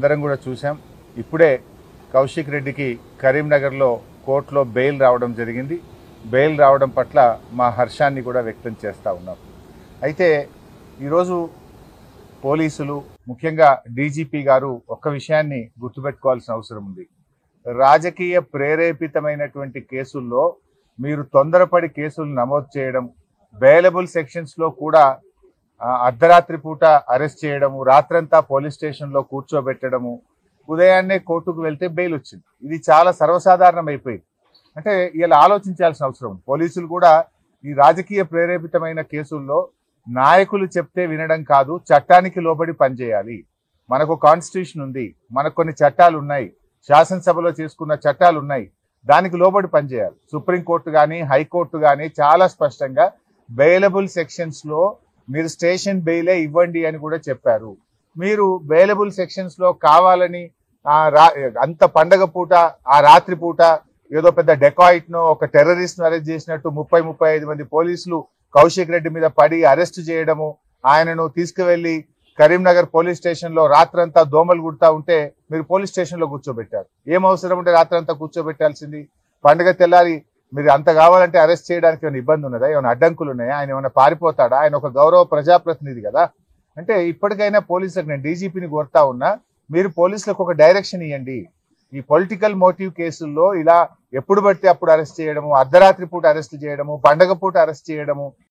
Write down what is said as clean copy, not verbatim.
అందరం కూడా చూసాం. ఇప్పుడే కౌశిక్ రెడ్డికి కరీంనగర్లో కోర్టులో బెయిల్ రావడం జరిగింది. బెయిల్ రావడం పట్ల మా హర్షాన్ని కూడా వ్యక్తం చేస్తూ ఉన్నాం. అయితే ఈరోజు పోలీసులు ముఖ్యంగా డీజీపీ గారు ఒక్క విషయాన్ని గుర్తుపెట్టుకోవాల్సిన అవసరం ఉంది. రాజకీయ ప్రేరేపితమైనటువంటి కేసుల్లో మీరు తొందరపడి కేసులు నమోదు చేయడం, బెయిలబుల్ సెక్షన్స్లో కూడా అర్ధరాత్రి పూట అరెస్ట్ చేయడము, రాత్రంతా పోలీస్ స్టేషన్లో కూర్చోబెట్టడము, ఉదయాన్నే కోర్టుకు వెళ్తే బెయిల్ వచ్చింది. ఇది చాలా సర్వసాధారణం అయిపోయింది. అంటే ఇలా ఆలోచించాల్సిన అవసరం ఉంది. పోలీసులు కూడా ఈ రాజకీయ ప్రేరేపితమైన కేసుల్లో నాయకులు చెప్తే వినడం కాదు, చట్టానికి లోబడి పనిచేయాలి. మనకు కాన్స్టిట్యూషన్ ఉంది, మనకు కొన్ని చట్టాలు ఉన్నాయి, శాసనసభలో చేసుకున్న చట్టాలు ఉన్నాయి, దానికి లోబడి పనిచేయాలి. సుప్రీంకోర్టు కానీ హైకోర్టు కానీ చాలా స్పష్టంగా బెయిలబుల్ సెక్షన్స్లో మీరు స్టేషన్ బెయిలే ఇవ్వండి అని కూడా చెప్పారు. మీరు బెయిలబుల్ సెక్షన్స్లో కావాలని అంత పండగ పూట ఆ రాత్రి పూట ఏదో పెద్ద డెకాయిట్ను ఒక టెర్రరిస్ట్ను అరెస్ట్ చేసినట్టు 30-35 మంది పోలీసులు కౌశిక్ రెడ్డి మీద పడి అరెస్ట్ చేయడము, ఆయనను తీసుకువెళ్లి కరీంనగర్ పోలీస్ స్టేషన్లో రాత్రంతా దోమలు కుడతా ఉంటే మీరు పోలీస్ స్టేషన్లో కూర్చోబెట్టారు. ఏం అవసరం ఉంటే రాత్రంతా కూర్చోబెట్టాల్సింది? పండుగ తెల్లారి మీరు అంత కావాలంటే అరెస్ట్ చేయడానికి ఏమైనా ఇబ్బంది ఉన్నదా? ఏమైనా అడ్డంకులు ఉన్నాయా? ఆయన ఏమైనా పారిపోతాడా? ఆయన ఒక గౌరవ ప్రజాప్రతినిధి కదా. అంటే ఇప్పటికైనా పోలీసులకు నేను డీజీపీని కోరుతా ఉన్నా, మీరు పోలీసులకు ఒక డైరెక్షన్ ఇవ్వండి. ఈ పొలిటికల్ మోటివ్ కేసుల్లో ఇలా ఎప్పుడు పడితే అప్పుడు అరెస్ట్ చేయడము, అర్ధరాత్రి పూట అరెస్ట్ చేయడము, పండగ పూట అరెస్ట్ చేయడము,